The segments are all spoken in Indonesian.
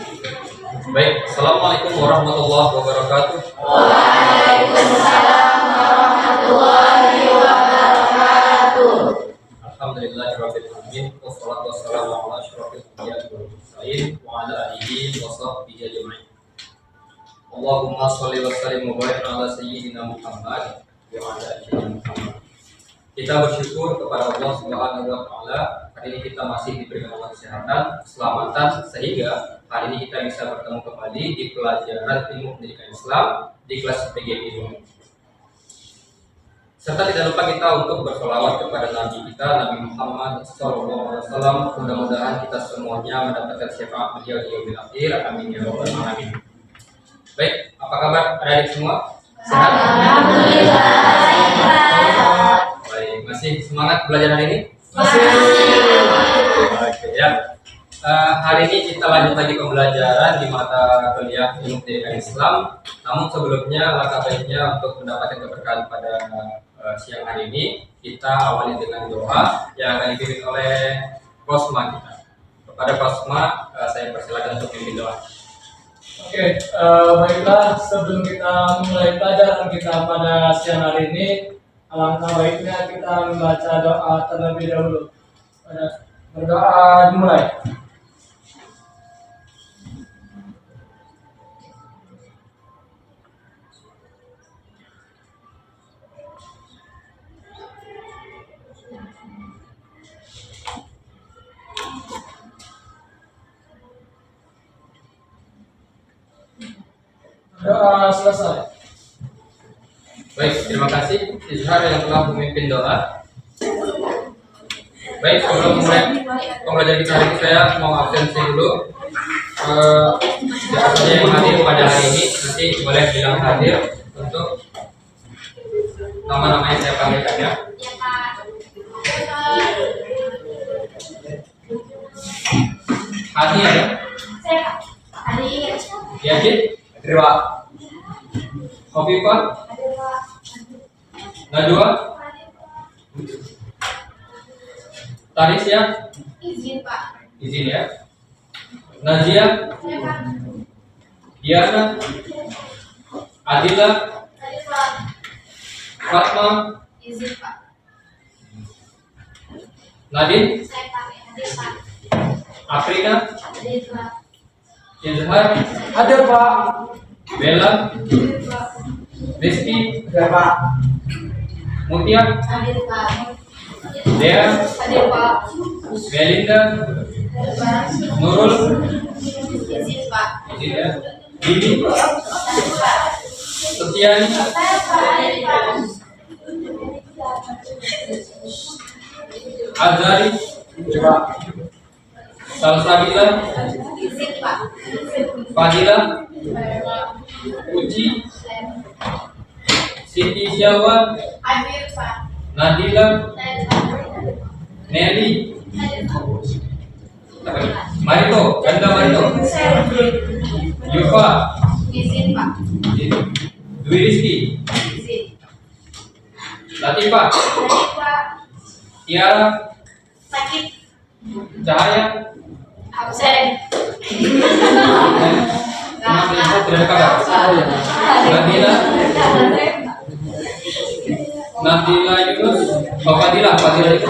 Baik, Assalamualaikum warahmatullahi wabarakatuh. Waalaikumsalam warahmatullahi wabarakatuh. Alhamdulillahirabbil alamin wassalatu wassalamu ala asyrofil anbiya'i wal mursalin wa ala alihi wa sahbihi ajma'in. Allahumma shalli wa sallim wa barik ala sayyidina Muhammad wa ala alihi Muhammad. Kita bersyukur kepada Allah Subhanahu wa taala, hari ini kita masih diberikan Allah kesehatan, keselamatan, sehingga hari ini kita bisa bertemu kembali di pelajaran ilmu pendidikan Islam di kelas PGI 2. Serta tidak lupa kita untuk bersolawat kepada Nabi kita, Nabi Muhammad SAW. Mudah-mudahan kita semuanya mendapatkan syafaat beliau di yaumil akhir. Amin ya rabbal alamin. Baik, apa kabar adik-adik semua? Sehat? Alhamdulillah sehat. Baik, masih semangat belajar hari ini? Masih. Oke ya. Hari ini kita lanjut lagi pembelajaran di mata kuliah ilmu pendidikan Islam. Namun sebelumnya langkah baiknya untuk mendapatkan keberkahan pada siang hari ini, kita awali dengan doa yang akan dipimpin oleh Kosma kita. Kepada Kosma, saya persilakan untuk pimpin doa. Oke, baiklah, sebelum kita mulai pelajaran kita pada siang hari ini, alangkah baiknya kita membaca doa terlebih dahulu. Berdoa dimulai. Doa selesai. Baik, terima kasih Izhar yang telah memimpin doa. Baik, sebelum mulai pembelajaran kita hari ini, saya mau absensi dulu. Siapa saja yang hadir pada hari ini nanti boleh bilang hadir untuk nama-namanya saya panggilkan ya. Hadi ya? Yazid? Terima. Khofifah? Najwa? Taris ya? Izin Pak. Izin ya. Nazia? Diana? Adila? Fatma? Izin Pak. Nadine? Saya Pak. Hadir Pak. Afrina? Hadir Pak. Izhar? Hadir Pak. Bella? Hadir Pak. Rizky? Hadir Pak. Mutia? Hadir Pak. Dea? Hadir Pak. Melinda? Hadir Pak. Nurul? Izin Pak. Izin ya. Bibi? Hadir Pak. Setiani? Hadir Pak. Azari? Coba. Salsabila? Izin Pak. Fadila? Hadir Pak. Uci? Siti Syawal? Hadir Pak. Nadila? Hadir Pak. Nelly? Hadir Pak. Marito? Ganda Marito? Yufa? Izin Pak. Dwi Rizky? Izin. Latifah? Hadir Pak. Tiara? Sakit. Cahaya? Absen. Nama tidak ada kabar. Nadila? Nadila Yunus? Oh, Fadila Yunus.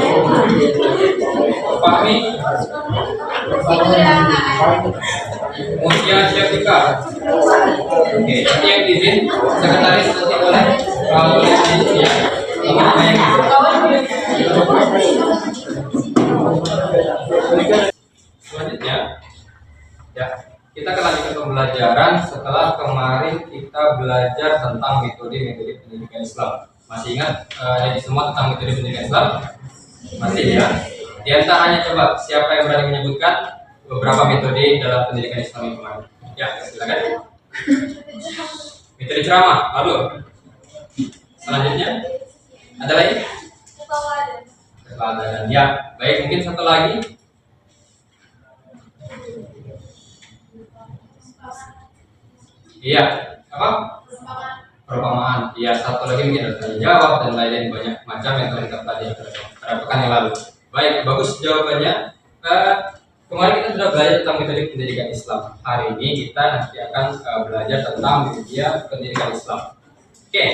Fahmi? Mutia Syafika? Oke, nanti yang izin sekretaris nanti boleh kalau izin ya. Nama yang selanjutnya ya, kita akan lanjutkan pembelajaran setelah kemarin kita belajar tentang metode-metode pendidikan Islam. Masih ingat jadi semua tentang metode pendidikan Islam? Masih ya? Di antaranya coba siapa yang berani menyebutkan beberapa metode dalam pendidikan Islam yang kemarin? Ya, silakan. Metode ceramah, lalu selanjutnya ada lagi? Keteladanan. Ya, baik, mungkin satu lagi. Iya, apa? Perumpamaan. Iya, satu lagi mungkin ada tanya jawab dan lain-lain banyak macam yang telah kita pelajari pada pekan yang lalu. Baik, bagus jawabannya. Kemarin kita sudah belajar tentang metode pendidikan Islam. Hari ini kita nanti akan belajar tentang media pendidikan Islam. Oke,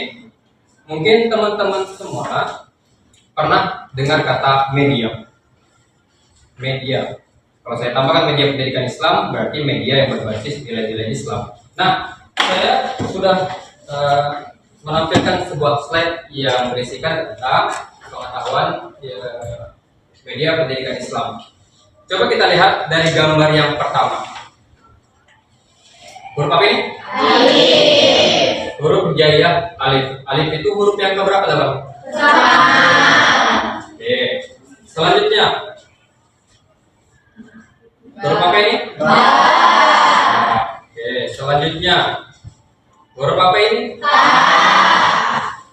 mungkin teman-teman semua pernah dengar kata media. Media. Kalau saya tambahkan media pendidikan Islam, berarti media yang berbasis nilai-nilai Islam. Nah, saya sudah menampilkan sebuah slide yang berisikan tentang pengetahuan media pendidikan Islam. Coba kita lihat dari gambar yang pertama. Huruf apa ini? Alif. Huruf hijaiyah alif. Alif itu huruf yang keberapa, teman? Oke. Selanjutnya. Huruf apa ini? Ba. Oke, selanjutnya. Huruf apa ini? Ta.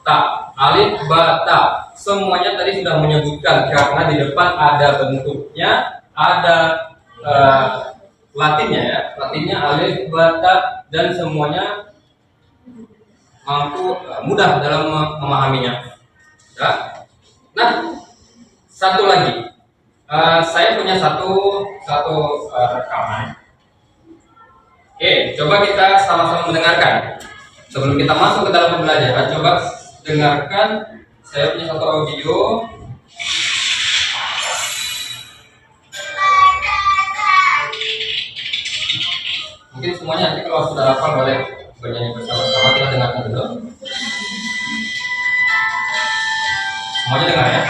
Ta. Alif, ba, ta. Semuanya tadi sudah menyebutkan karena di depan ada bentuknya, ada latinnya ya. Latinnya alif, ba, ta, dan semuanya mampu mudah dalam memahaminya. Ya. Nah, satu lagi. Saya punya satu rekaman. Oke, coba kita sama-sama mendengarkan. Sebelum kita masuk ke dalam pembelajaran, coba dengarkan. Saya punya satu audio. Mungkin semuanya nanti kalau sudah hafal boleh bernyanyi bersama-sama. Kita dengarkan dulu. Semuanya dengar ya.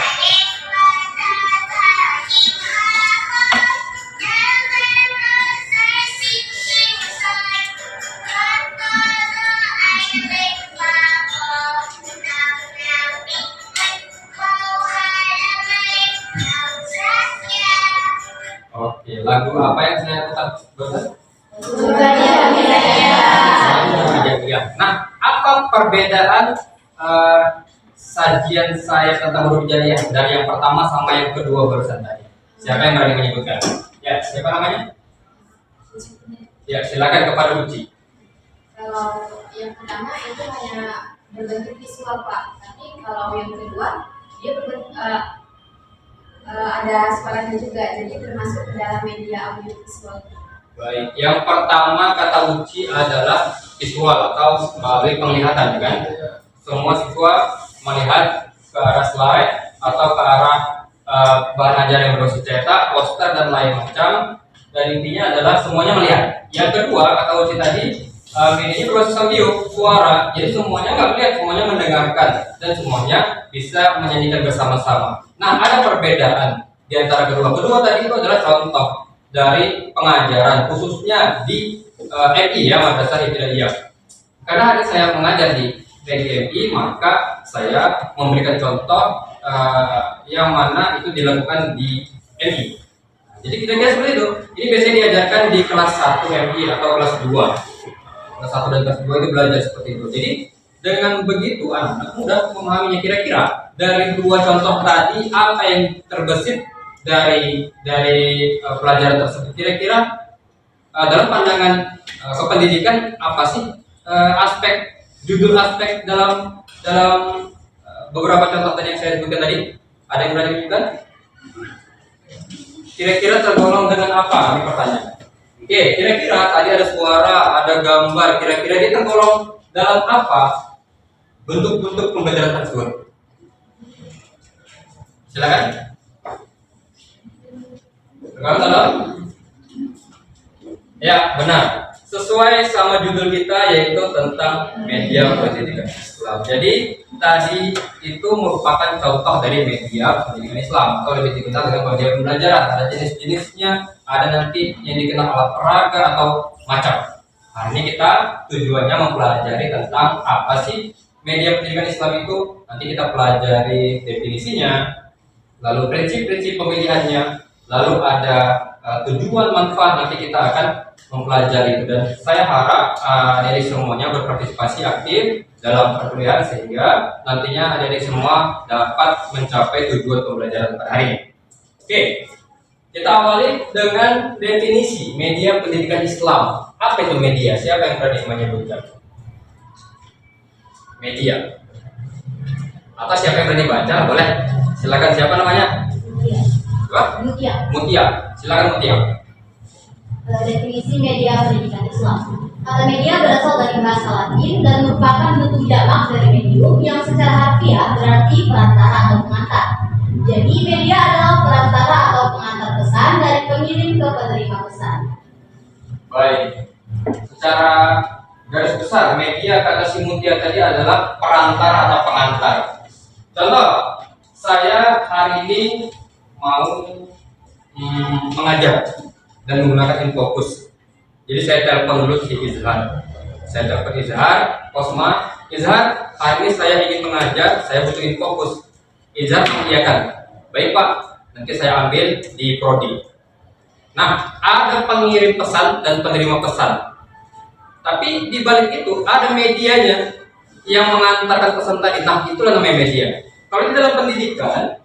Oke, lagu apa yang saya putar barusan? Nah, apa perbedaan sajian saya tentang huruf hijaiyah dari yang pertama sama yang kedua barusan tadi? Siapa yang berani menyebutkan? Ya, siapa namanya? Ya, silakan kepada Uci. Kalau yang pertama itu hanya berbentuk visual, Pak. Tapi kalau yang kedua dia berbentuk ada suaranya juga, jadi termasuk ke dalam media audiovisual. Baik, yang pertama kata Uci adalah visual atau melalui penglihatan, kan? Semua siswa melihat ke arah slide atau ke arah bahan ajar yang berbasis cetak, poster dan lain macam. Dan intinya adalah semuanya melihat. Yang kedua kata Uci tadi, medianya berbasis audio, suara. Jadi semuanya nggak melihat, semuanya mendengarkan dan semuanya bisa menyanyikan bersama-sama. Nah, ada perbedaan di antara kedua. Kedua tadi itu adalah contoh dari pengajaran khususnya di MI ya, Madrasah Ibtidaiyah. Karena hari saya mengajar di MI, maka saya memberikan contoh yang mana itu dilakukan di MI. Jadi kira-kira seperti itu. Ini biasanya diajarkan di kelas 1 MI atau kelas 2. Kelas 1 dan kelas 2 itu belajar seperti itu. Jadi dengan begitu anak-anak mudah memahaminya. Kira-kira dari dua contoh tadi apa yang terbesit dari pelajaran tersebut? Kira-kira dalam pandangan kependidikan apa sih judul aspek dalam beberapa contoh tadi yang saya sebutkan tadi? Ada yang berani menyebutkan? Kira-kira tergolong dengan apa? Ini pertanyaan. Oke, kira-kira tadi ada suara, ada gambar. Kira-kira dia tergolong dalam apa bentuk-bentuk pembelajaran tersebut? Silakan. Tergolong dalam? Ya, benar. Sesuai sama judul kita yaitu tentang media pendidikan Islam. Jadi tadi itu merupakan contoh dari media pendidikan Islam atau lebih dikenal dengan media pembelajaran. Ada jenis-jenisnya, ada nanti yang dikenal alat peraga atau macam. Hari ini kita tujuannya mempelajari tentang apa sih media pendidikan Islam itu. Nanti kita pelajari definisinya, lalu prinsip-prinsip pemilihannya, lalu ada tujuan manfaat, nanti kita akan mempelajari itu. Dan saya harap adik-adik semuanya berpartisipasi aktif dalam perkuliahan sehingga nantinya adik-adik semua dapat mencapai tujuan pembelajaran pada hari ini. Oke, kita awali dengan definisi media pendidikan Islam. Apa itu media? Siapa yang berani menyebutkan? Media. Atau siapa yang berani baca? Boleh. Silakan, siapa namanya? Mutia. Mutia. Silakan Mutia. definisi media pendidikan Islam. Kata media berasal dari bahasa Latin dan merupakan bentuk jamak dari medium yang secara harfiah berarti perantara atau pengantar. Jadi media adalah perantara atau pengantar pesan dari pengirim ke penerima pesan. Baik, secara garis besar media kata si Mutia tadi adalah perantara atau pengantar. Contoh, saya hari ini mau mengajar dan menggunakan infocus. Jadi saya telepon dulu si Izhar. Saya telepon Izhar, Kosma, Izhar, hari ini saya ingin mengajar, saya butuh infocus. Izhar mengiyakan. Baik Pak, nanti saya ambil di prodi. Nah, ada pengirim pesan dan penerima pesan. Tapi di balik itu ada medianya yang mengantarkan pesan tadi. Nah, itulah namanya media. Kalau di dalam pendidikan,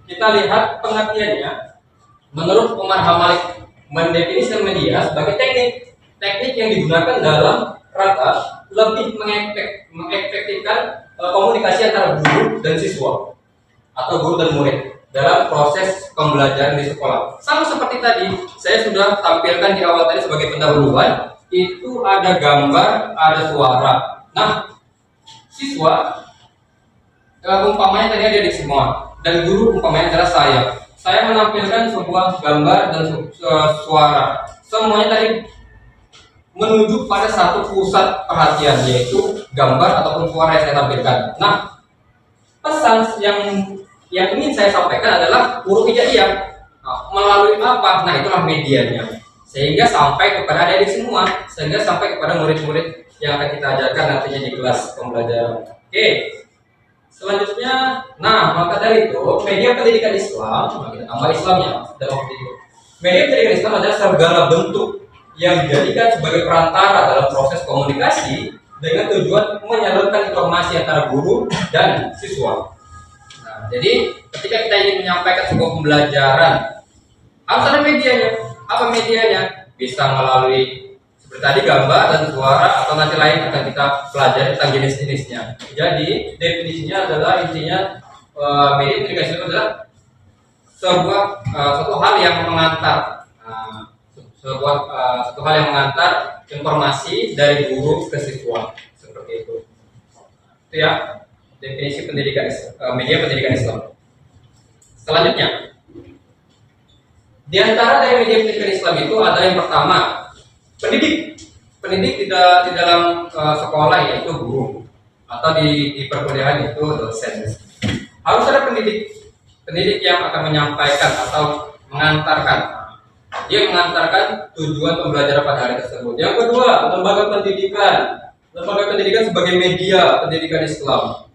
kita lihat pengertiannya. Menurut Umar Hamalik mendefinisikan media sebagai teknik yang digunakan dalam rangka lebih mengefektifkan komunikasi antara guru dan siswa atau guru dan murid dalam proses pembelajaran di sekolah. Sama seperti tadi, saya sudah tampilkan di awal tadi sebagai pendahuluan, itu ada gambar, ada suara. Nah, siswa umpamanya tadi ada di semua, dan guru umpamanya adalah saya. Saya menampilkan sebuah gambar dan suara. Semuanya tadi menuju pada satu pusat perhatian, yaitu gambar ataupun suara yang saya tampilkan. Nah, pesan yang ingin saya sampaikan adalah huruf hijaiyah. Nah, melalui apa? Nah, itulah medianya. Sehingga sampai kepada adik-adik semua, sehingga sampai kepada murid-murid yang akan kita ajarkan nantinya di kelas pembelajaran. Oke. Selanjutnya, nah maka dari itu media pendidikan Islam, kita tambah Islamnya dalam video. Media pendidikan Islam adalah segala bentuk yang dijadikan sebagai perantara dalam proses komunikasi dengan tujuan menyalurkan informasi antara guru dan siswa. Nah, jadi ketika kita ingin menyampaikan sebuah pembelajaran, harus ada medianya. Apa medianya? Bisa melalui seperti tadi gambar dan suara, atau nanti lain akan kita pelajari tentang jenis-jenisnya. Jadi definisinya adalah intinya media pendidikan itu adalah suatu hal yang mengantar satu hal yang mengantar informasi dari guru ke siswa, seperti itu. Itu ya definisi pendidikan media pendidikan Islam. Selanjutnya, di antara dari media pendidikan Islam itu ada yang pertama pendidik di dalam sekolah, yaitu guru, atau di perkuliahan itu dosen. Harus ada pendidik yang akan menyampaikan atau mengantarkan. Dia mengantarkan tujuan pembelajaran pada hari tersebut. Yang kedua, lembaga pendidikan sebagai media pendidikan Islam.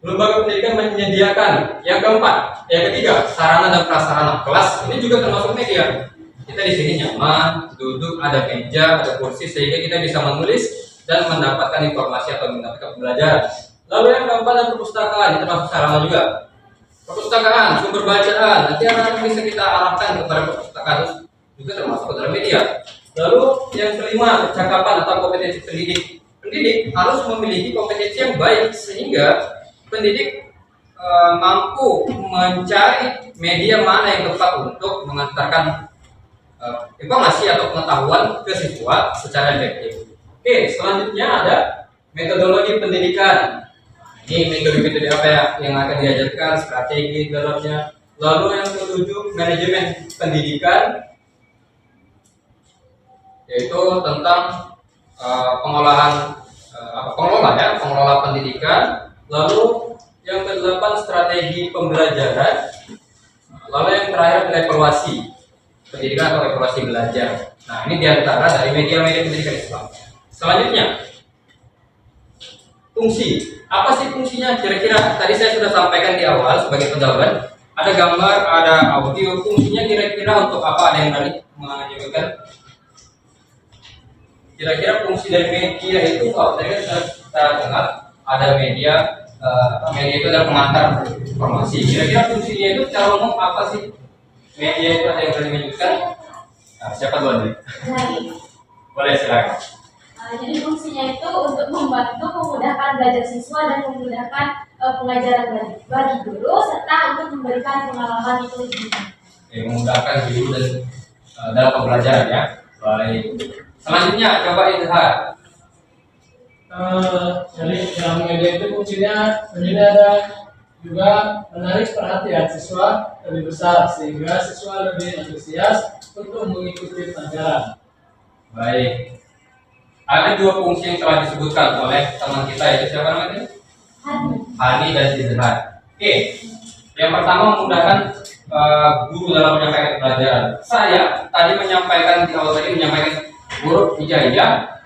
Lembaga pendidikan menyediakan. Yang keempat, yang ketiga, sarana dan prasarana kelas. Ini juga termasuk media. Kita di sini nyaman, duduk, ada meja, ada kursi, sehingga kita bisa menulis dan mendapatkan informasi atau mendapatkan pembelajaran. Lalu yang keempat, ada perpustakaan, itu termasuk sarana juga. Perpustakaan, sumber bacaan, nanti anak-anak bisa kita arahkan kepada perpustakaan, juga termasuk dalam media. Lalu yang kelima, percakapan atau kompetensi pendidik. Pendidik harus memiliki kompetensi yang baik sehingga pendidik mampu mencari media mana yang tepat untuk mengantarkan informasi atau pengetahuan ke siswa secara efektif. Oke, selanjutnya ada metodologi pendidikan. Ini metode apa ya yang akan diajarkan, strategi dalamnya. Lalu yang ketujuh, manajemen pendidikan, yaitu tentang pengelola pendidikan. Lalu yang kedelapan, strategi pembelajaran. Lalu yang terakhir, evaluasi pendidikan atau evaluasi belajar. Nah, ini diantara dari media-media pendidikan Islam. Selanjutnya, fungsi. Apa sih fungsinya? Kira-kira tadi saya sudah sampaikan di awal sebagai pendahuluan. Ada gambar, ada audio. Fungsinya kira-kira untuk apa? Ada yang tadi menyebutkan? Kira-kira fungsi dari media itu, kalau tadi kita dengar ada media itu adalah pengantar informasi. Kira-kira fungsinya itu secara umum apa sih? Media itu ada yang berani menyebutkan? Nah, siapa duluan nih? Boleh, silakan. Jadi fungsinya itu untuk membantu memudahkan belajar siswa dan memudahkan pengajaran bagi guru serta untuk memberikan pengalaman itu lebih. Memudahkan guru dan dalam pembelajaran ya. Baik. Selanjutnya coba Izhar. Jadi dalam media itu fungsinya sebenarnya ada juga menarik perhatian siswa lebih besar sehingga siswa lebih antusias untuk mengikuti pelajaran. Baik. Ada dua fungsi yang telah disebutkan oleh teman kita, yaitu siapa namanya? Hani dan Izhar. Oke. Yang pertama memudahkan guru dalam menyampaikan pelajaran. Saya tadi menyampaikan di awal tadi menyampaikan huruf hijaiyah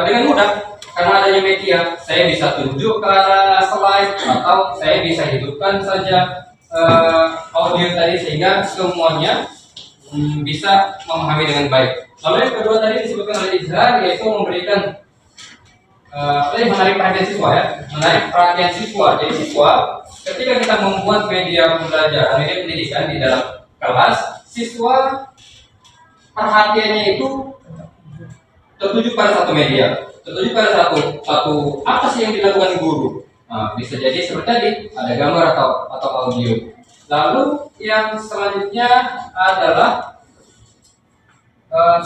dengan mudah. Karena adanya media, saya bisa tunjuk ke arah slide atau saya bisa hidupkan saja audio tadi sehingga semuanya bisa memahami dengan baik. Lalu yang kedua tadi disebutkan oleh Izhar, yaitu memberikan menarik perhatian siswa ya, menarik perhatian siswa. Jadi siswa ketika kita membuat media pembelajaran, media pendidikan di dalam kelas, siswa perhatiannya itu tertuju pada satu media, tertuju pada satu apa sih yang dilakukan guru. Nah, bisa jadi seperti tadi ada gambar atau audio. Lalu yang selanjutnya adalah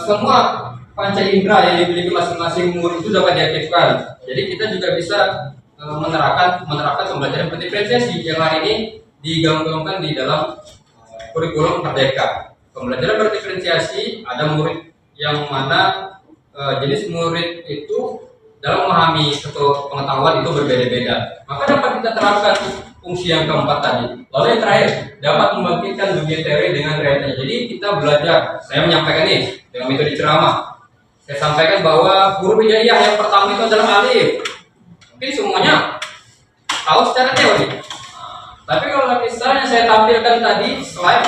semua panca indera yang dimiliki masing-masing murid itu dapat diaktifkan. Jadi kita juga bisa menerapkan pembelajaran pendiferensiasi yang hari ini digaung-gaungkan di dalam kurikulum Merdeka. Pembelajaran berdiferensiasi ada murid yang mana jenis murid itu dalam memahami satu pengetahuan itu berbeda-beda. Maka dapat kita terapkan fungsi yang keempat tadi. Lalu yang terakhir, dapat membangkitkan dunia teori dengan realitanya. Jadi kita belajar, saya menyampaikan ini dengan metode ceramah. Saya sampaikan bahwa huruf hijaiyah yang pertama itu adalah alif. Mungkin semuanya tahu secara teori. Tapi kalau misalnya saya tampilkan tadi slide,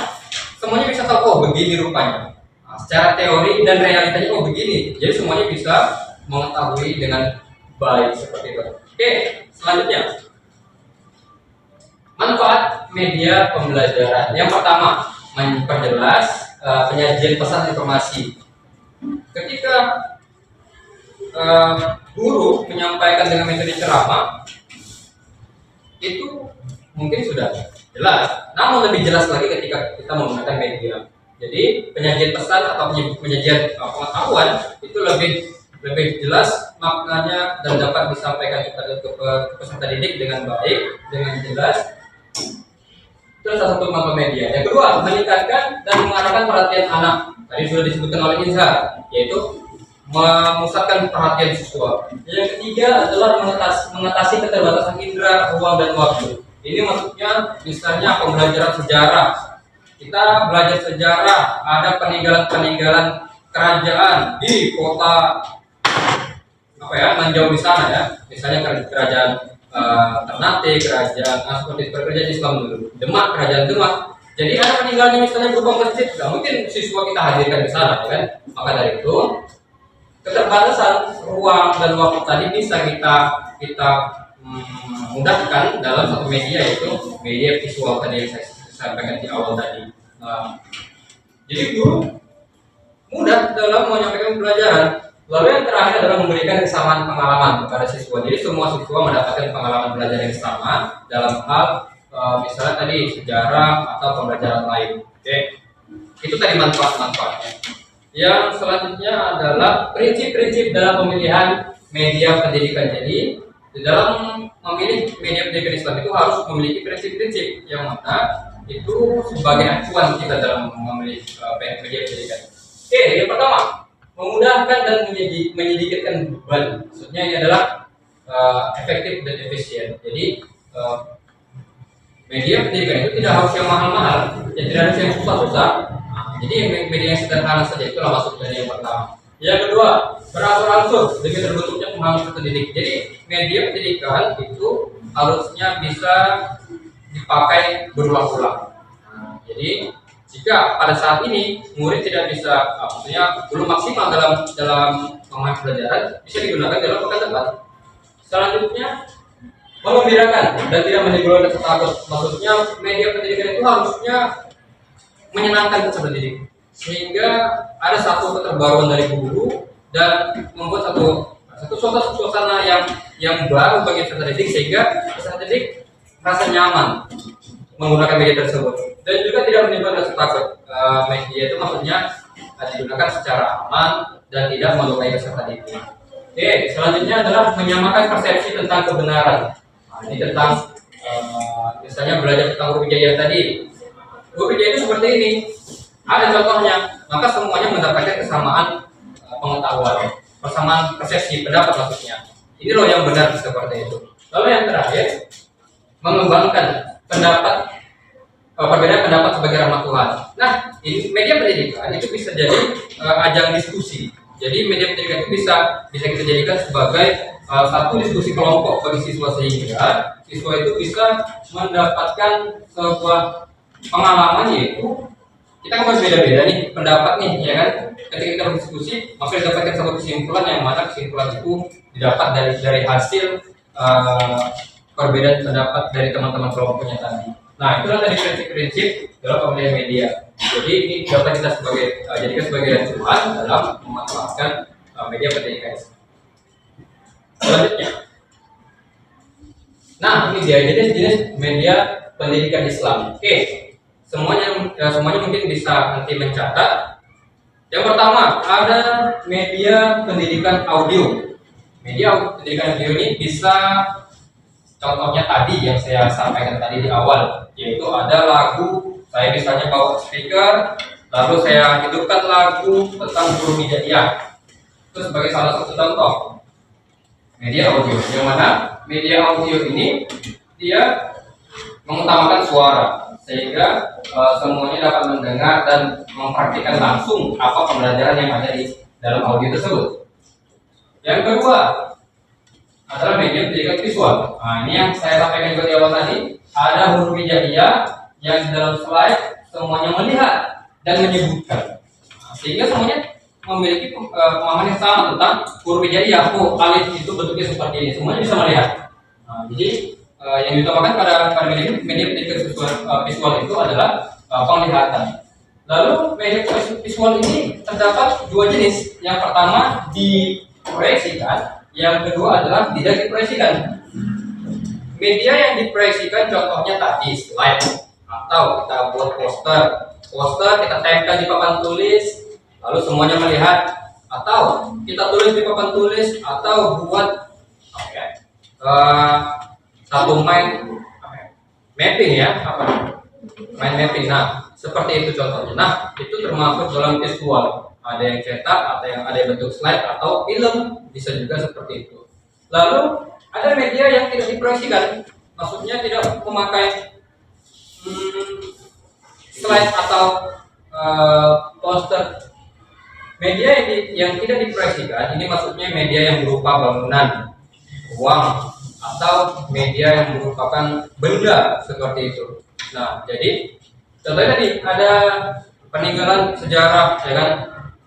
semuanya bisa tahu, oh begini rupanya. Secara teori dan realitanya oh begini, jadi semuanya bisa mengetahui dengan baik seperti itu. Oke, selanjutnya manfaat media pembelajaran. Yang pertama, memperjelas penyajian pesan informasi. Ketika guru menyampaikan dengan metode ceramah, itu mungkin sudah jelas. Namun lebih jelas lagi ketika kita menggunakan media. Jadi penyajian pesan atau penyajian pengetahuan itu lebih jelas maknanya dan dapat disampaikan kepada peserta didik dengan baik, dengan jelas. Itu salah satu manfaat media. Yang kedua, meningkatkan dan mengarahkan perhatian anak. Tadi sudah disebutkan oleh Izhar, yaitu memusatkan perhatian siswa. Yang ketiga adalah mengatasi keterbatasan indera, ruang dan waktu. Ini maksudnya misalnya pembelajaran sejarah. Kita belajar sejarah, ada peninggalan-peninggalan kerajaan di kota Nanjau di sana ya. Misalnya kerajaan Ternate, kerajaan seperti kerajaan Islam dulu, Demak, kerajaan Demak. Jadi ada peninggalannya misalnya berupa masjid, nggak mungkin siswa kita hadirkan di sana, ya kan? Maka dari itu keterbatasan ruang dan waktu tadi bisa kita mudahkan dalam satu media, yaitu media visual tadi yang saya sampaikan di awal tadi. Jadi guru mudah dalam menyampaikan pelajaran. Lalu yang terakhir adalah memberikan kesamaan pengalaman kepada siswa. Jadi semua siswa mendapatkan pengalaman belajar yang sama dalam hal misalnya tadi sejarah atau pembelajaran lain. Oke, itu tadi manfaat-manfaatnya. Yang selanjutnya adalah prinsip-prinsip dalam pemilihan media pendidikan. Jadi di dalam memilih media pendidikan Islam itu harus memiliki prinsip-prinsip yang mana itu sebagai acuan kita dalam memilih media pendidikan. Oke, yang pertama, memudahkan dan menyedikitkan beban. Maksudnya ini adalah efektif dan efisien. Jadi media pendidikan itu tidak harus yang mahal-mahal, ya tidak harus yang susah-susah. Jadi media yang sederhana saja, itulah maksudnya yang pertama. Yang kedua, berangsur-angsur demi terbentuknya pemahaman pendidik. Jadi media pendidikan itu harusnya bisa dipakai berulang-ulang. Jadi jika pada saat ini murid tidak bisa, maksudnya belum maksimal dalam memahami pelajaran, bisa digunakan dalam pekan depan. Selanjutnya, mengembirakan dan tidak menimbulkan rasa takut. Maksudnya media pendidikan itu harusnya menyenangkan peserta didik, sehingga ada satu keterbaruan dari guru dan membuat satu suasana yang baru bagi peserta didik, sehingga peserta didik merasa nyaman menggunakan media tersebut dan juga tidak menimbulkan rasa takut. Media itu maksudnya digunakan secara aman dan tidak melukai peserta didik. Oke, selanjutnya adalah menyamakan persepsi tentang kebenaran. Nah, ini tentang misalnya belajar tentang huruf hijaiyah tadi. Huruf hijaiyah itu seperti ini. Ada contohnya, maka semuanya mendapatkan kesamaan pengetahuan, persamaan persepsi, pendapat maksudnya. Ini loh yang benar seperti itu. Lalu yang terakhir, mengembangkan perbedaan pendapat sebagai rahmat Tuhan. Nah, ini media pendidikan itu bisa jadi ajang diskusi. Jadi media pendidikan itu bisa kita jadikan sebagai satu diskusi kelompok bagi siswa, sehingga siswa itu bisa mendapatkan sebuah pengalaman, yaitu kita kan masih beda-beda nih pendapat nih, ya kan? Ketika kita berdiskusi, maka didapatkan satu kesimpulan yang mana kesimpulan itu didapat dari hasil perbedaan pendapat dari teman-teman kelompoknya tadi. Nah, itulah tadi prinsip-prinsip dalam pemilihan media. Jadi ini dapat kita jadikan sebagai acuan dalam memanfaatkan media pendidikan. Selanjutnya, nah ini dia jenis-jenis media pendidikan Islam. Oke, semuanya mungkin bisa nanti mencatat. Yang pertama ada media pendidikan audio. Media pendidikan audio ini bisa, contohnya tadi yang saya sampaikan tadi di awal, yaitu ada lagu, saya misalnya bawa speaker, lalu saya hidupkan lagu tentang huruf hijaiyah. Itu sebagai salah satu contoh media audio. Yang mana media audio ini dia mengutamakan suara, sehingga semuanya dapat mendengar dan mempraktikkan langsung apa pembelajaran yang ada di dalam audio tersebut. Yang kedua adalah media pendidikan visual. Nah, ini yang saya sampaikan juga di awal tadi, ada huruf hijaiyah yang di dalam slide semuanya melihat dan menyebutkan, sehingga semuanya memiliki pemahaman yang sama tentang huruf hijaiyah. Oh, alif itu bentuknya seperti ini, semuanya bisa melihat. Nah, jadi yang diutamakan pada media pendidikan visual itu adalah penglihatan. Lalu media visual ini terdapat dua jenis. Yang pertama diproyeksikan, yang kedua adalah tidak diproyeksikan. Media yang diproyeksikan contohnya tadi slide, atau kita buat poster kita tempel di papan tulis, lalu semuanya melihat, atau kita tulis di papan tulis, atau buat satu mapping ya, mind mapping. Nah, seperti itu contohnya. Nah, itu termasuk dalam visual. Ada yang cetak, ada yang bentuk slide atau film, bisa juga seperti itu. Lalu ada media yang tidak diproyeksikan, maksudnya tidak memakai slide atau poster. Media yang tidak diproyeksikan ini maksudnya media yang berupa bangunan, uang, atau media yang merupakan benda seperti itu. Nah, jadi contohnya tadi ada peninggalan sejarah, ya kan?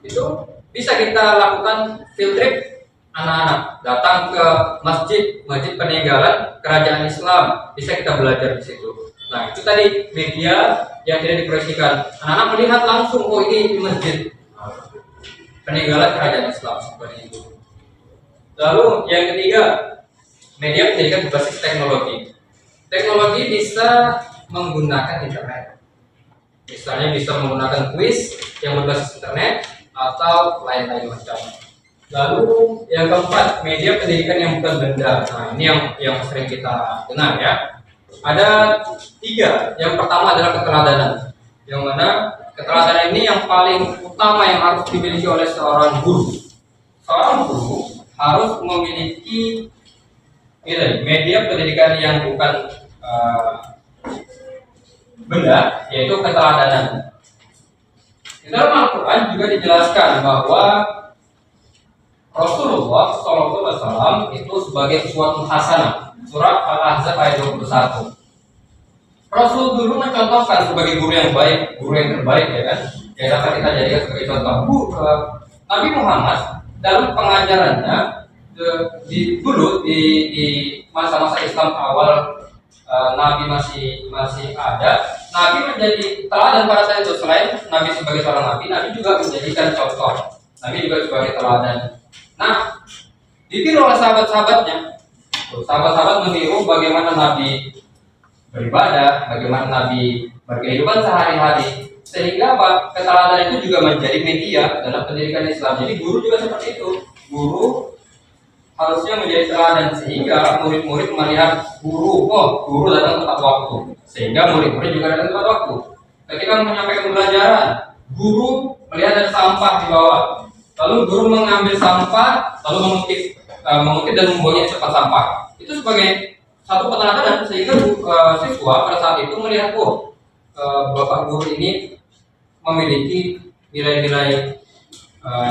Itu bisa kita lakukan field trip, anak-anak datang ke masjid peninggalan kerajaan Islam, bisa kita belajar di situ. Nah, itu tadi media yang tidak diproyeksikan. Anak-anak melihat langsung, oh ini masjid peninggalan kerajaan Islam, seperti itu. Lalu yang ketiga, media pendidikan berbasis teknologi. Teknologi bisa menggunakan internet. Misalnya bisa menggunakan kuis yang berbasis internet atau lain-lain macam. Lalu yang keempat, media pendidikan yang bukan benda. Nah, ini yang sering kita dengar ya. Ada tiga. Yang pertama adalah keteladanan. Yang mana keteladanan ini yang paling utama yang harus dimiliki oleh seorang guru. Seorang guru harus memiliki media pendidikan yang bukan benda, yaitu keteladanan. Di dalam Al-Quran juga dijelaskan bahwa Rasulullah SAW itu sebagai uswatun hasanah. Surat Al-Ahzab ayat 21. Rasul dulu mencontohkan sebagai guru yang baik, guru yang terbaik, ya kan? Yang dapat kita jadikan sebagai contoh. Nabi Muhammad dalam pengajarannya dulu di masa-masa Islam awal, Nabi masih ada. Nabi menjadi teladan pada saat itu. Selain Nabi sebagai seorang Nabi juga menjadikan contoh. Nabi juga sebagai teladan. Nah, ditiru oleh sahabat-sahabatnya. Sahabat-sahabat meniru bagaimana Nabi beribadah, bagaimana Nabi berkehidupan sehari-hari. sehingga apa? Keteladanan itu juga menjadi media dalam pendidikan Islam. Jadi guru juga seperti itu. Guru harusnya menjadi teladan sehingga murid-murid melihat guru, oh guru datang tepat waktu, sehingga murid-murid juga datang tepat waktu. Ketika menyampaikan pembelajaran, guru melihat ada sampah di bawah, lalu guru mengambil sampah, lalu mengutip dan membuangnya di tempat sampah. Itu sebagai satu peneladanan sehingga siswa pada saat itu melihat, oh bapak guru ini memiliki nilai-nilai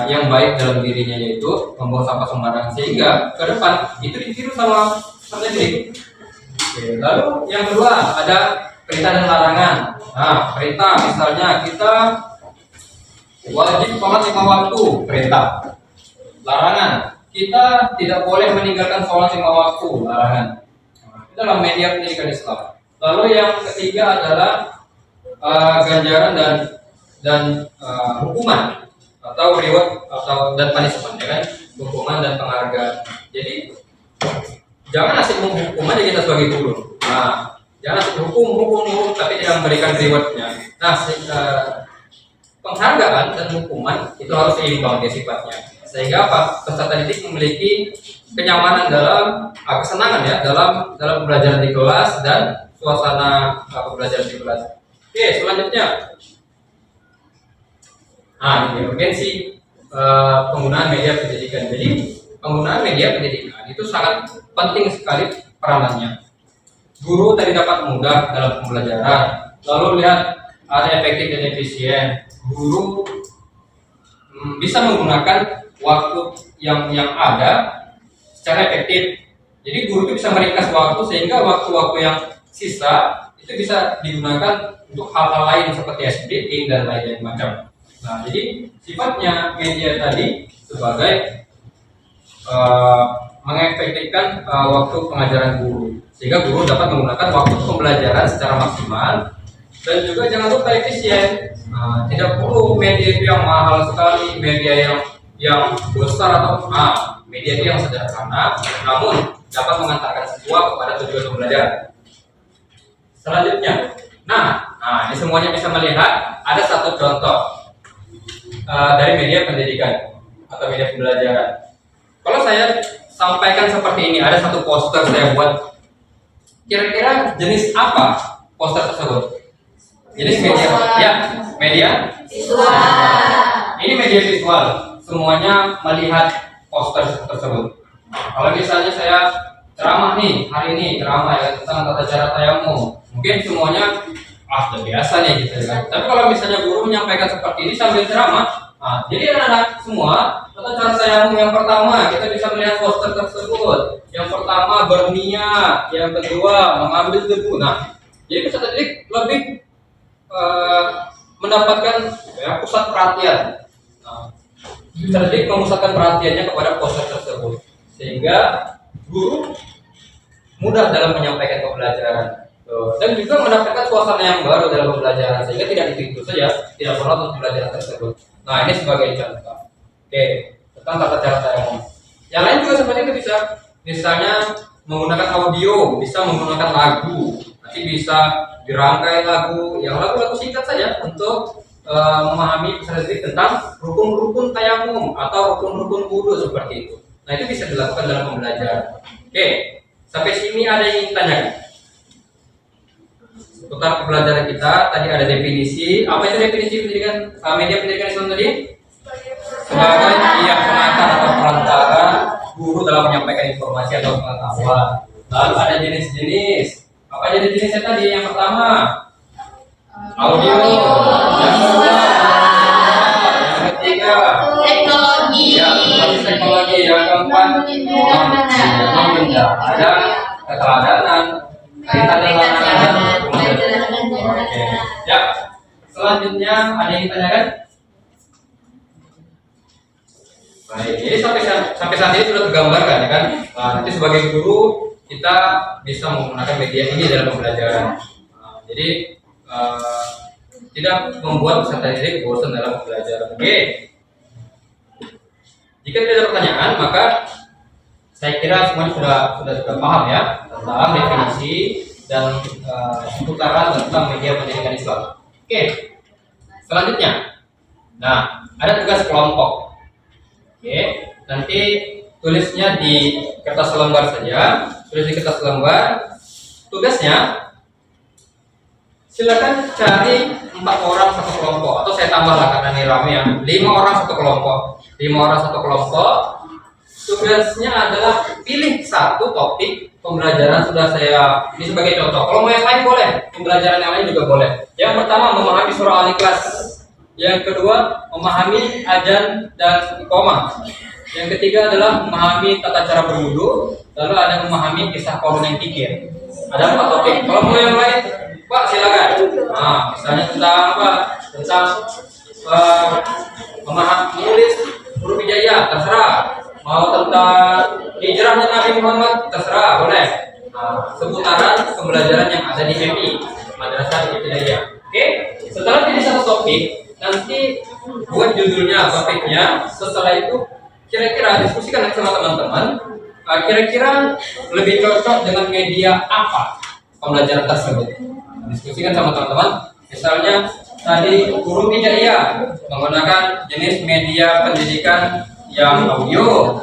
yang baik dalam dirinya, yaitu membuang sampah sembarangan, sehingga ke depan itu ditiru sama sendiri. Lalu yang kedua ada perintah dan larangan. Nah, perintah misalnya kita wajib sholat 5 waktu, perintah. Larangan, kita tidak boleh meninggalkan sholat 5 waktu, larangan. Itu dalam media pendidikan Islam. Lalu yang ketiga adalah ganjaran dan hukuman atau reward dan punishment, ya kan, hukuman dan penghargaan. Jadi jangan asik menghukum aja kita sebagai guru. Nah, jangan asik hukum tapi tidak memberikan rewardnya. Nah, penghargaan dan hukuman itu harus seimbang dia sifatnya, sehingga apa? Peserta didik memiliki kenyamanan dalam kesenangan ya dalam pembelajaran di kelas dan suasana pembelajaran di kelas. Oke, selanjutnya. Nah, ini urgensi penggunaan media pendidikan. Jadi penggunaan media pendidikan itu sangat penting sekali peranannya. Guru tadi dapat mudah dalam pembelajaran, lalu lihat ada efektif dan efisien. Guru bisa menggunakan waktu yang ada secara efektif. Jadi guru itu bisa meringkas waktu sehingga waktu-waktu yang sisa itu bisa digunakan untuk hal-hal lain seperti SBT dan lain-lain macam. Nah, jadi sifatnya media tadi sebagai mengefektifkan waktu pengajaran guru, sehingga guru dapat menggunakan waktu pembelajaran secara maksimal dan juga jangan lupa efisien. Nah, tidak perlu media itu yang mahal sekali, media yang besar atau media itu yang sederhana, namun dapat mengantarkan siswa kepada tujuan pembelajaran. Selanjutnya, nah ini semuanya bisa melihat ada satu contoh dari media pendidikan atau media pembelajaran. Kalau saya sampaikan seperti ini, ada satu poster saya buat. Kira-kira jenis apa poster tersebut? Jenis media, ya, media Visual. Ini media visual. Semuanya melihat poster tersebut. Kalau misalnya saya ceramah nih, hari ini ceramah ya tentang tata cara tayamum, mungkin semuanya sudah biasa nih gitu kan. Tapi kalau misalnya guru menyampaikan seperti ini sambil ceramah, jadi anak-anak semua tata cara tayamum yang pertama kita bisa melihat poster tersebut. Yang pertama berniat, yang kedua mengambil debu. Nah, jadi peserta didik lebih mendapatkan pusat perhatian. Peserta didik memusatkan perhatiannya kepada poster tersebut, sehingga guru mudah dalam menyampaikan pembelajaran. Dan juga mendapatkan suasana yang baru dalam pembelajaran, sehingga tidak itu saja, tidak perlu untuk pembelajaran tersebut. Nah, ini sebagai contoh. Oke, tentang tata cara tayamum. Yang lain juga seperti itu bisa, misalnya menggunakan audio, bisa menggunakan lagu, nanti bisa dirangkai lagu, yang lagu-lagu singkat saja untuk memahami peserta didik tentang rukun-rukun tayamum atau rukun-rukun wudu seperti itu. Nah, itu bisa dilakukan dalam pembelajaran. Oke, sampai sini ada yang ingin ditanyakan? Seputar pembelajaran kita, tadi ada definisi. Apa itu definisi pendidikan media pendidikan Islam tadi? Sebagai pengantar atau perantara guru dalam menyampaikan informasi atau pengetahuan. Lalu ada jenis-jenis. Apa jenis-jenisnya tadi? Yang pertama, audio. Yang kedua, yang ketiga, Teknologi. teknologi. Yang keempat, ada keteladanan. Oke. Ya. Selanjutnya ada yang ditanyakan? Baik, jadi sampai saat ini sudah tergambarkan ya kan. Nanti sebagai guru kita bisa menggunakan media ini dalam pembelajaran. Jadi tidak membuat peserta didik bosan dalam pembelajaran. Oke. Jika tidak ada pertanyaan, maka saya kira semuanya sudah paham ya tentang definisi dan seputaran tentang media pendidikan Islam. Oke. Selanjutnya, nah ada tugas kelompok. Oke, nanti tulisnya di kertas lembar saja. Tulis di kertas lembar. Tugasnya, silakan cari 4 orang satu kelompok, atau saya tambahlah karena ini rame ya, 5 orang satu kelompok. 5 orang satu kelompok. Tugasnya adalah pilih satu topik pembelajaran. Sudah saya ini sebagai contoh. Kalau mau yang lain boleh, pembelajaran yang lain juga boleh. Yang pertama memahami surah Al-Ikhlas. Yang kedua memahami azan dan iqamah. Yang ketiga adalah memahami tata cara berwudu. Lalu ada memahami kisah Qarun yang kikir. Ada 4 topik. Kalau mau yang lain, Pak silakan. Nah, misalnya tentang apa? Tentang memahami menulis huruf hijaiyah, terserah. Mau tentang hijrahnya Nabi Muhammad, terserah, boleh. Nah, seputaran pembelajaran yang ada di MI, Madrasah Ibtidaiyah. Oke, setelah pilih satu topik, nanti buat judulnya, topiknya. Setelah itu, kira-kira diskusikan sama teman-teman. Kira-kira lebih cocok dengan media apa pembelajaran tersebut? Diskusikan sama teman-teman. Misalnya tadi huruf hijaiyah menggunakan jenis media pendidikan yang audio,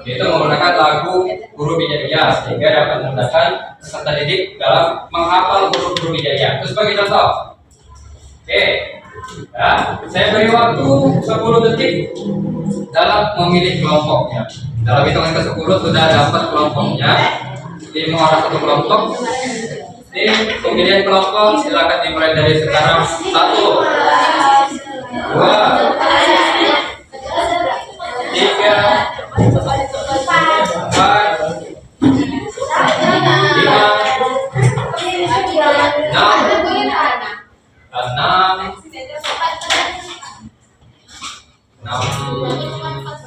itu menggunakan lagu huruf hijaiyah sehingga dapat memudahkan peserta didik dalam menghafal huruf hijaiyah. Itu sebagai contoh. Oke, ya, saya beri waktu 10 detik dalam memilih kelompoknya. Dalam hitungan ke-10 sudah dapat kelompoknya. 5 orang satu kelompok. Ini pemilihan kelompok silakan dimulai dari sekarang. 1, 2, 3, 4, 5, 6.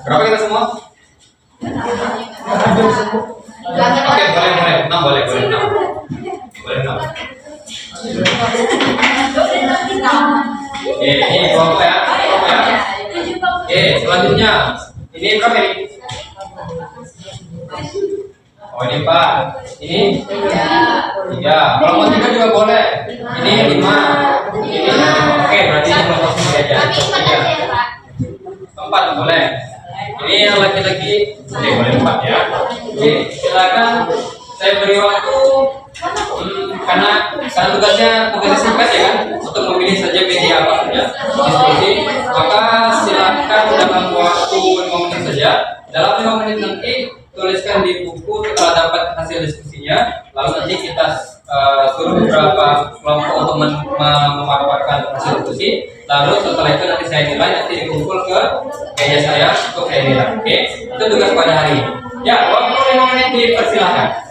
Berapa kita semua? Oke, boleh 6, boleh 6. Boleh 6. Oke, ini kelompok ya. Oke, selanjutnya ini berapa ini? Oh, ini 4. Ini 3. Kalau mau 3 juga boleh. Ini 5. Ini 5. Oke, berarti ini kelompok sendiri aja. 4 boleh. Ini yang laki-laki boleh 4 ya. Oke, silakan saya beri waktu karena tugasnya singkat ya kan, untuk memilih saja media apa saja diskusi, maka silakan dalam waktu 5 menit saja. Dalam 5 menit nanti tuliskan di buku setelah dapat hasil diskusinya, lalu nanti kita suruh beberapa kelompok untuk memaparkan hasil diskusi. Lalu setelah itu nanti saya nilai, nanti dikumpul ke meja saya untuk saya nilai. Oke, itu tugas pada hari ini. Ya, waktu 5 menit dipersilahkan.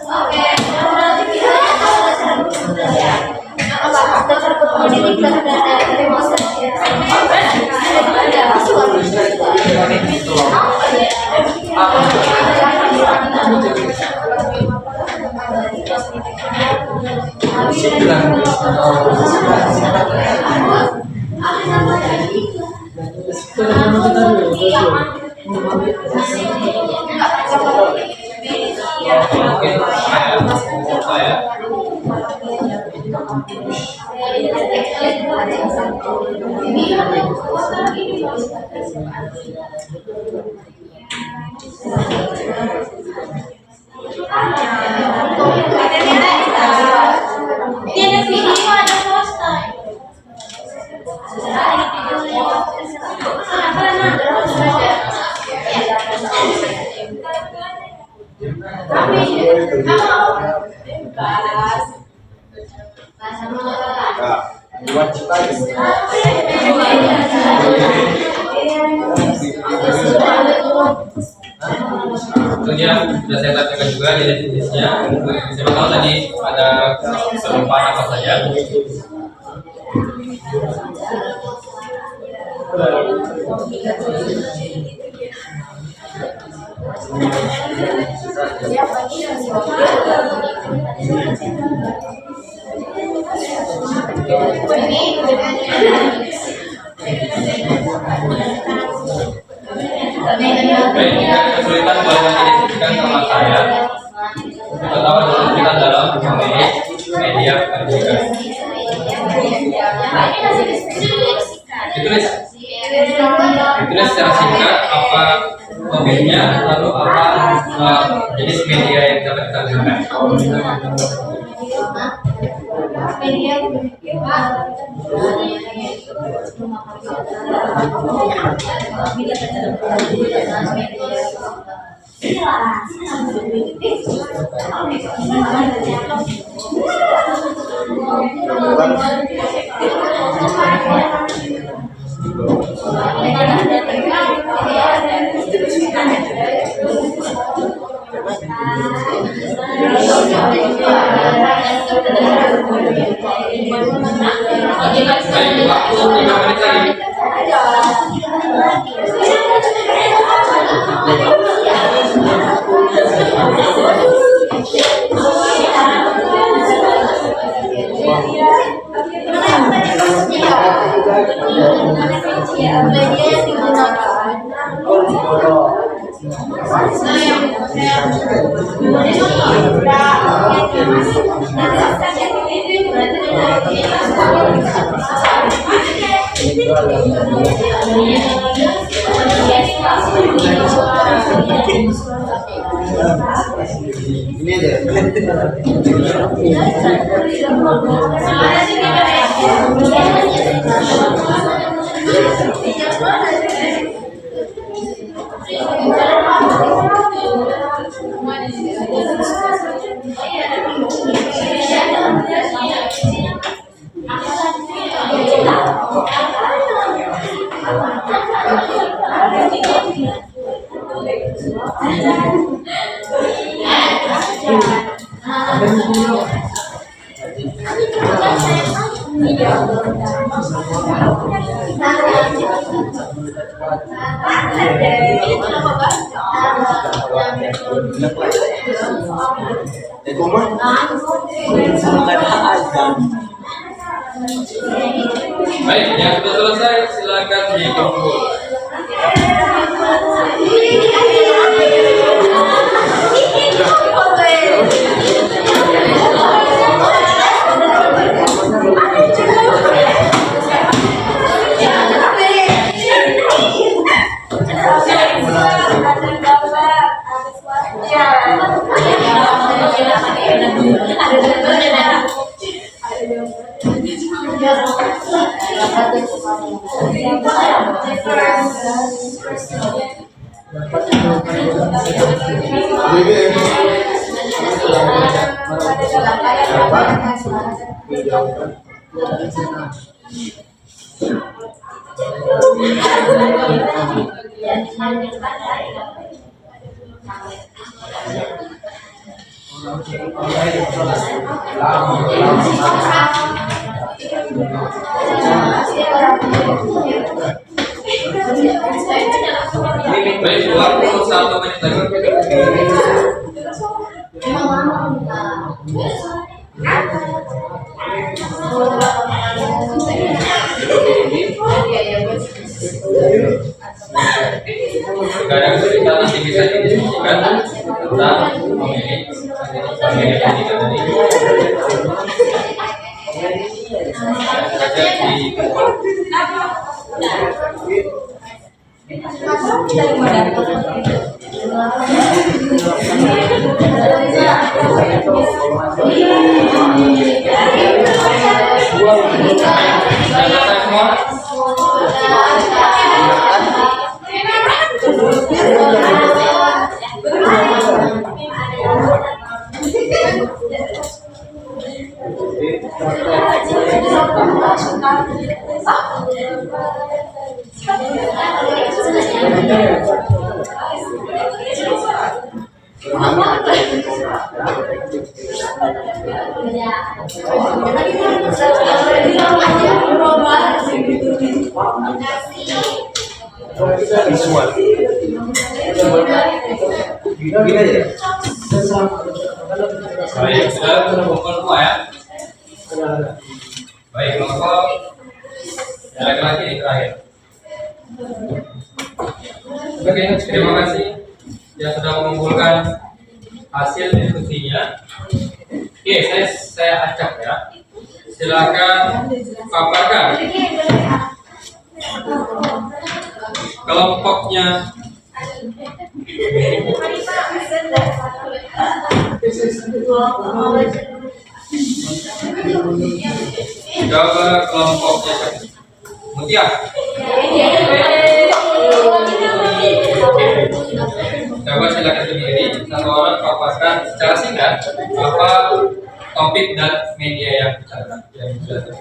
Tentunya sudah saya katakan juga di definisinya. Siapa tahu tadi ada kelupaan apa saja. Baik, jika kesulitan boleh didiskusikan sama saya. Terutama kesulitan dalam memilih media pendidikan. Itulah secara singkat apa topiknya, lalu apa jenis media yang dapat kita gunakan. Media Baik, waktu 5 menit lagi. media yang digunakan Ini aja. Baik, yang sudah selesai silakan dikumpul. Baik, waktu 1 menit lagi. Kadang kita nanti bisa didiskusikan tentang memilih yang kita tadi. Ada di Visual. Gini aja. baik, sudah terkumpul semua ya. Baik, maka lagi di terakhir. Oke, terima kasih yang sudah mengumpulkan hasil diskusinya. Oke, saya acak ya. Silakan paparkan kelompoknya coba kelompoknya Mutia. Coba silakan berdiri, satu orang paparkan secara singkat apa topik dan media yang bicarakan yang dijelaskan.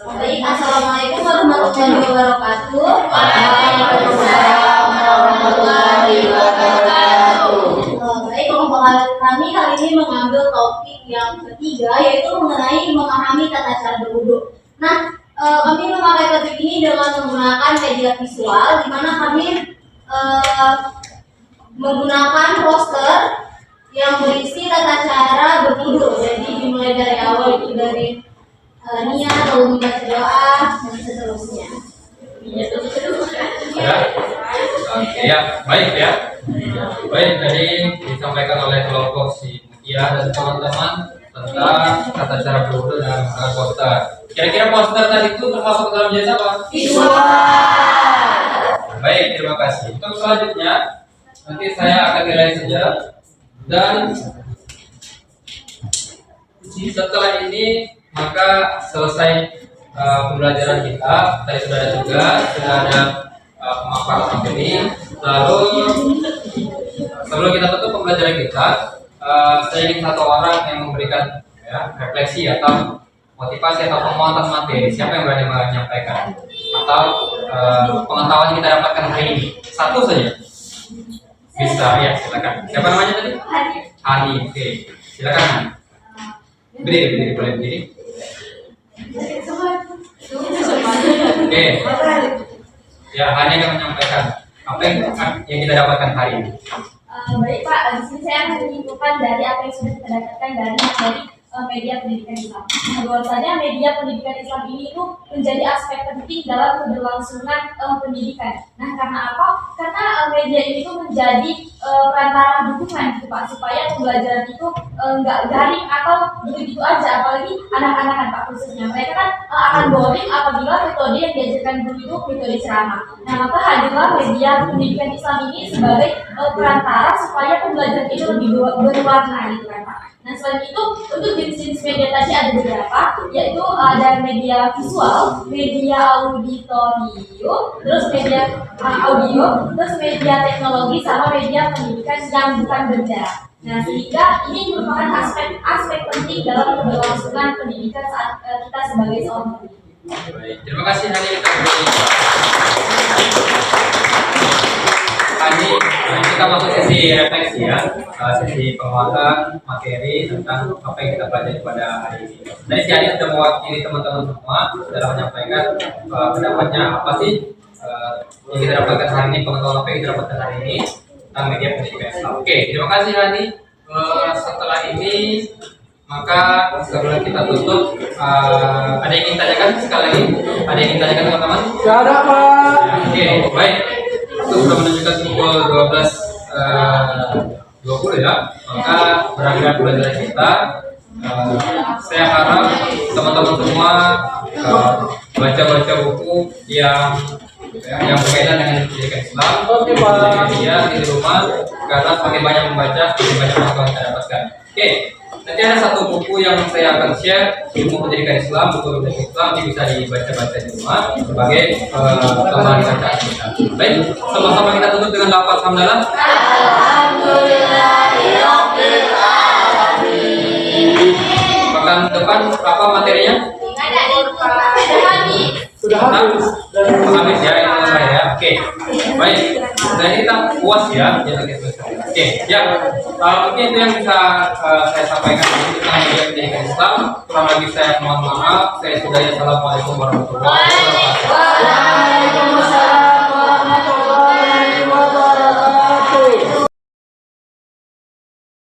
Baik, assalamualaikum warahmatullahi wabarakatuh. Waalaikumsalam warahmatullahi wabarakatuh. Baik, kelompok kami kali ini mengambil topik yang ketiga, yaitu mengenai memahami tata cara berwudu. Nah, kami memakai topik ini dengan menggunakan media visual, di mana kami menggunakan poster yang berisi tata cara berwudu. Jadi dimulai dari awal itu dari niat, lalu membaca doa dan seterusnya. Ya, oke ya, baik ya. Baik, tadi disampaikan oleh kelompok si Mutia dan teman-teman tentang tata cara berwudu dan poster. Kira-kira poster tadi itu termasuk dalam jenis apa? Visual. Baik, terima kasih. Untuk selanjutnya nanti saya akan nilai saja dan setelah ini maka selesai pembelajaran kita. Tadi sudah ada tugas, sudah ada pemaparan materi. Lalu sebelum kita tutup pembelajaran kita, saya ingin satu orang yang memberikan refleksi atau motivasi atau penguatan materi. Siapa yang berani menyampaikan atau pengetahuan yang kita dapatkan hari ini? Satu saja. Bisa ya, silakan. Siapa namanya tadi? Hani. Oke, silakan Hani. Berdiri, boleh berdiri. Oke. Ya, Hani akan menyampaikan apa yang kita dapatkan hari ini. Baik Pak, di sini saya akan menyimpulkan dari apa yang sudah kita dapatkan dari media pendidikan Islam. Bahwasanya media pendidikan Islam ini itu menjadi aspek penting dalam keberlangsungan pendidikan. Nah, karena apa? Karena media ini itu menjadi perantara dukungan gitu Pak, supaya pembelajaran itu nggak garing atau begitu aja. Apalagi anak-anak kan Pak, khususnya mereka kan akan boring apabila metode yang diajarkan guru itu metode ceramah. Nah, maka hadirlah media pendidikan Islam ini sebagai perantara supaya pembelajaran itu lebih berwarna gitu kan Pak. Nah, selain itu untuk jenis-jenis media tadi ada beberapa, yaitu ada media visual, media auditorium, terus media audio, terus media teknologi, sama media pendidikan yang bukan benda. Nah, sehingga ini merupakan aspek penting dalam keberlangsungan pendidikan saat kita sebagai seorang pendidik. Baik, terima kasih Hani. Kita masuk sesi refleksi ya, sesi penguatan materi tentang apa yang kita pelajari pada hari ini. Dari si Hani sudah mewakili teman-teman semua, sudah menyampaikan pendapatnya apa sih yang kita dapatkan hari ini, pengetahuan apa yang kita dapatkan hari ini tentang media pendidikan Islam. Oke, terima kasih Hani. Setelah ini maka sebelum kita tutup, ada yang ingin tanyakan sekali lagi? Ada yang ingin tanyakan teman-teman? Tidak ada Pak. Oke, baik. Itu sudah menunjukkan pukul 12.20 ya. Maka berakhir pembelajaran kita. Saya harap teman-teman semua baca-baca buku yang berkaitan dengan pendidikan Islam. Oke Pak. Ya, di rumah, karena semakin banyak membaca, semakin banyak pengetahuan kita dapatkan. Oke. Nanti ada satu buku yang saya akan share, ilmu pendidikan Islam, buku pendidikan Islam, ini bisa dibaca-baca di rumah sebagai tambahan bacaan kita. Baik, sama-sama kita tutup dengan lafaz hamdalah. Alhamdulillahirabbil alamin. Pekan depan apa materinya? Sudah habis. Habis ya, ini selesai ya. Oke, baik. Dan kita puas ya. Oke, ya. Mungkin itu yang bisa saya sampaikan tentang media pendidikan Islam. Kurang lebih saya mohon maaf. Saya sudahi. Assalamualaikum warahmatullahi wabarakatuh. Waalaikumsalam.